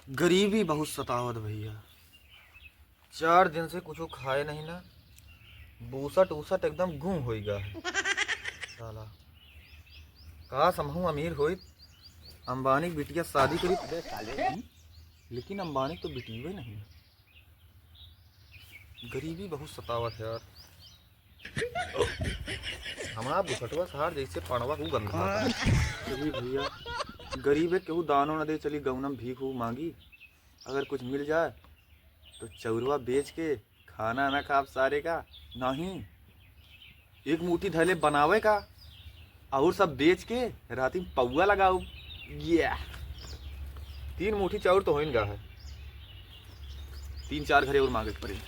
गरीबी बहुत सतावत भैया। 4 दिन से कुछ खाए नहीं ना। बूसट उसट एकदम गुम हो गया है साला। काश हमहू अमीर होई, अंबानी की बिटिया शादी करी। लेकिन अंबानी तो बिटिया नहीं। गरीबी बहुत सतावत है यार। हमारा बुसटवा सहार जैसे पड़वा हूँ गंधा चली भैया। गरीब है केहू दानो न दे, चली गौनम भीख हूँ मांगी। अगर कुछ मिल जाए तो चौरवा बेच के खाना ना खाब सारे का नहीं, एक मुट्ठी धैले बनावे का और सब बेच के राती में पौआ लगाऊ। ये 3 मुट्ठी चाउर तो होइन गा है, 3-4 घरे और मांगे पड़े।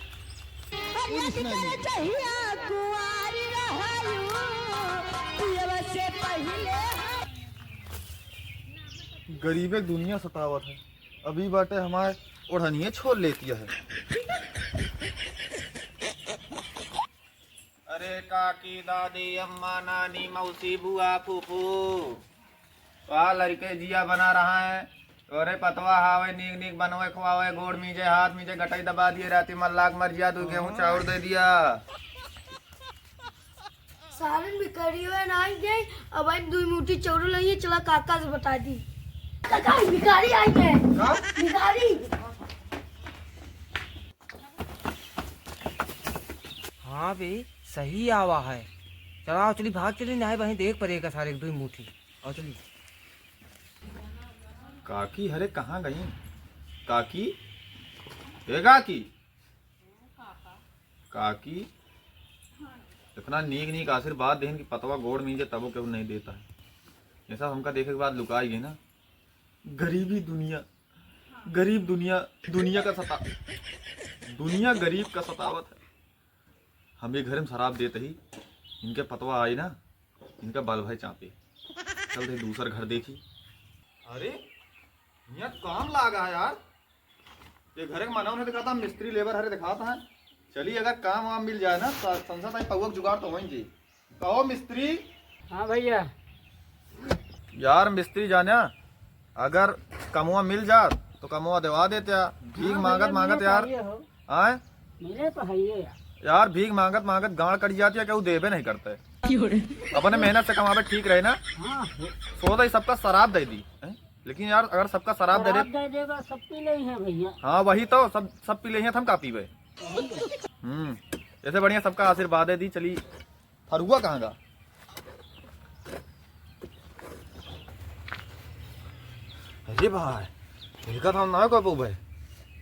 गरीबे दुनिया सतावत है। अभी बाटे हमारे ओढ़निए छोड़ लेती है। अरे काकी दादी अम्मा नानी मौसी बुआ फूफू वाह लड़के जिया बना रहा है। अरे पतवा हावे नीक नीक बनवे खुआवे, गोड़ मीजे हाथ मीजे गटाई दबा दिए, राती मल्लाक मर जिया, तू गेहूं चाउर दे दिया। सालन भी करी हुए ना गए। अब आई 2 मुट्ठी चाउर लाइए, चला काका से बता दी। काका भिखारी आई है। भिखारी। हाँ बे सही आवा है। चला चली भाग चली ना वहीं देख पड़ेगा सारे 2 मुट्ठी और चली। काकी हरे कहाँ गई काकी? ए काकी, काकी इतना नीक नीक आशीर्वाद देन कि पतवा गोड़ मीजे तबो केहू नहीं देता है। ये सब हमका देखे के बाद लुकाई गई ना। गरीबी दुनिया, गरीब दुनिया, दुनिया का सता, दुनिया गरीब का सतावत है। हम भी घर में शराब देते ही इनके पतवा आई ना, इनका बाल भाई चापे चलते दूसरा घर देखी। अरे यहाँ काम लागा है यार। ये घर के मानव ने दिखाता, मिस्त्री लेबर हरे दिखाता है। चलिए अगर काम वाम मिल जाए ना संसद आई पौक जुगाड़ तो वहीं जी। कहो मिस्त्री। हाँ भैया। यार मिस्त्री जाना, अगर कमुआ मिल जा तो कमुआ दिवा देते यार। भीख मांगत मांगत यार आए मेरे तो है यार, भीख मांगत मांगत गाड़ कट जाती है, केहू देवे नहीं करते। अपने मेहनत से कमावे ठीक रहे ना। सोचा ही सबका शराब दे दी, लेकिन यार अगर सबका शराब दे देगा सब पी ले हैं भैया। हाँ वही तो, सब पी ले हैं, हम का पीवे। ऐसे बढ़िया सबका आशीर्वाद है दी। चली फरुआ कहाँ गा? अरे भाई देखा था ना को भाई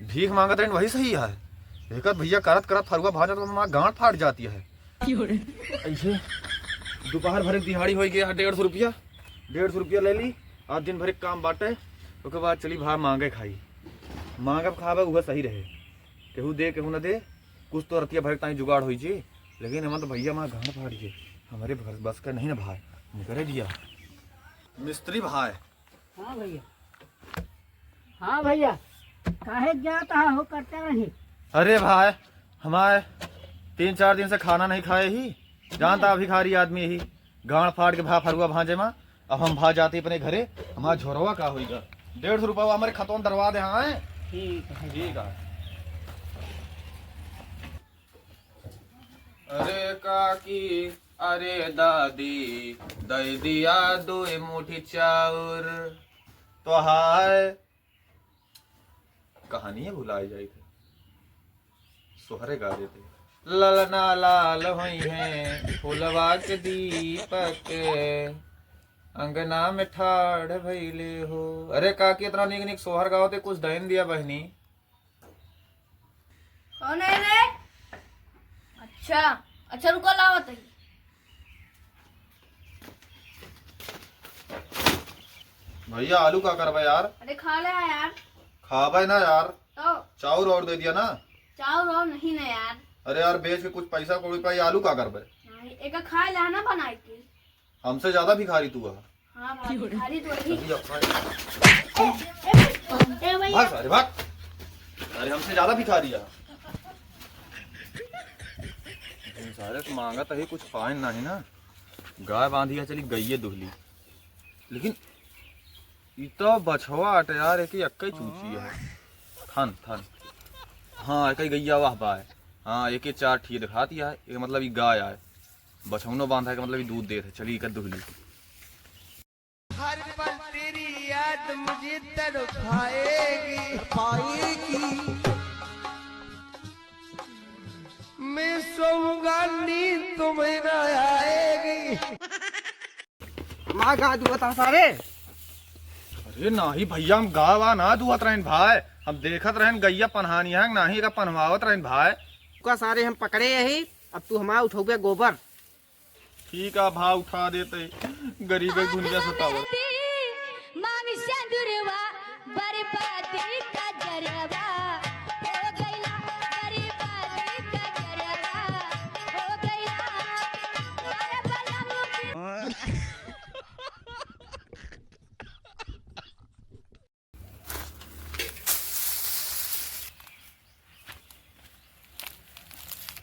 भीख मांगत रहे वही सही है। देखा भैया करत करत फरुआ भाजा तो हमारा गांठ फाट जाती है। ऐसे दोपहर भर दिहाड़ी हो गया 150 रुपया, 150 रुपया ले ली। आज दिन भर काम बांटे, उसके बाद चली भाई मांगे खाई। मांगे खावे वह सही रहे, केहू दे केहू न दे, कुछ तो रतिया भर ताई जुगाड़ हो जी। लेकिन हम तो भैया माँ गांठ फाड़ गए, हमारे बस का नहीं ना भाई, निकले दिया मिस्त्री भाई। हाँ भैया, हाँ भैया काहे जाता हो करते नहीं। अरे भाई हमारे 3-4 दिन से खाना नहीं खाए ही, जानता भिखारी आदमी ही गांठ फाड़ के भा फरुआ भांजे माँ। अब हम भा जाते अपने घरे, हमारा झोरवा का होगा 150 रुपया हमारे खतौन दरवा दे। हाँ ठीक है ठीक है। अरे काकी अरे दादी दे दिया 2 मुट्ठी चाउर तो हाय। कहानी भुलाई जाई थे, सोहरे गा देते। ललना लाल हुई है फुलवा के दीपक, अंगना में ठाड़ भैले हो। अरे काकी इतना नीक नीक सोहर गाओ ते कुछ दहन दिया बहनी। कौन है रे? अच्छा रुको लावत है। भैया आलू का करवा यार? अरे खा ले यार। खावे ना यार, तो चाउर और दे दिया ना। चाउर और नहीं ना यार। अरे यार बेच के कुछ पैसा कोई पाई, आलू का करवे? एक खा ले ना बनाई के। हमसे ज्यादा भिखारी तू है। हाँ भाई भिखारी तो वही। भाग सारे भाग, अरे हमसे ज्यादा भिखारी है सारे। तो मांगा तो ही कुछ पाए नहीं ना। गाय बांधी है चली गई है दुहली, लेकिन ये तो बछवा अट यार, एक ही चूची है। थन थन हाँ, एक ही गैया वाह बा है। हाँ, एक ही 4 ठीक दिखाती है, एक मतलब ये गाय है। बछवनो बांधा है, मतलब ये दूध देते। चलिए कर दुहली। हर पल तेरी याद मुझे तड़पाएगी पाएगी, मैं सोऊंगा नींद तुम्हें न आएगी। माँ गा तू बता सारे। अरे नाही भैया, हम गावा ना दुहत रहन भाई, हम देखत रहन गैया पनहानी है नाही का पनवावत रहन भाई। का सारे हम पकड़े यही, अब तू हमारा उठोगे गोबर। ठीक है भा, उठा देते। गरीब दुनिया सतावत।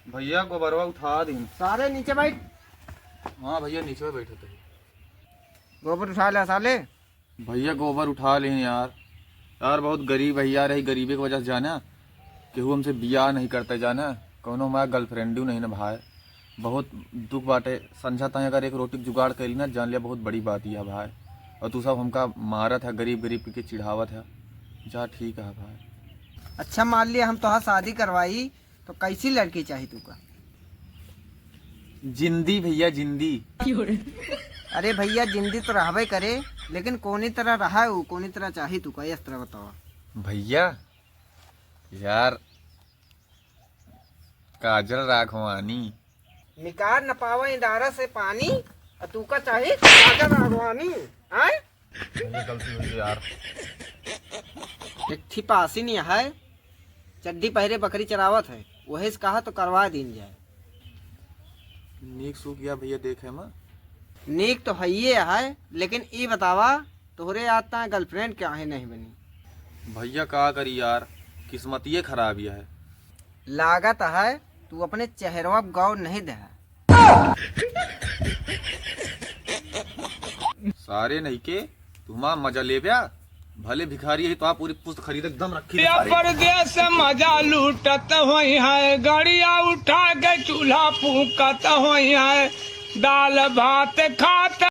भैया गोबरवा उठा दी। सारे नीचे बैठ। हाँ भैया, नीचे बैठे थे। गोबर उठा ले साले। भैया गोबर उठा लें यार। यार बहुत गरीब भैया रही, गरीबी की वजह से जाना केहू हमसे बियाह नहीं करते, जाना कौनो हमारा गर्लफ्रेंड नहीं ना भाई। बहुत दुख बाटे। समझाता है अगर एक रोटी की जुगाड़ करी ना, जान लिया बहुत बड़ी बात ही है भाई। और तू सब हमका मारत है, गरीब गरीब की चिढ़ावत है। जा ठीक है भाई। अच्छा मान लिया हम तो शादी करवाई, तो कैसी लड़की चाहिए तू का? जिंदी भैया, जिंदी। अरे भैया जिंदी तो रहबे करे, लेकिन कोनी तरह रहा है, कोनी तरह चाहिए तू का, इस तरह बताओ। भैया यार, काजल राघवानी। निकाल न पावा इंदारा से पानी, और तू का चाहिए काजल राघवानी। आए गलती हुई यार। एक थी पासी नहीं है, चड्डी पहरे बकरी चरावत है, वही से कहा तो करवा दीन जाए। नीक सू किया भैया, देखे माँ। नीक तो है ये है, लेकिन ये बतावा तोहरे आता गर्लफ्रेंड क्या है नहीं बनी? भैया का करी यार, किस्मत ये खराब है। लागत है तू अपने चेहरवा गौर नहीं दे। सारे नहीं के तुम्हारा मजा ले गया। भले भिखारी है तो आप पूरी पुस्त खरीद एकदम रखी। परदेस मजा लूटत हुई है, गाड़िया उठा के चूल्हा फूकत हुई है, दाल भात खात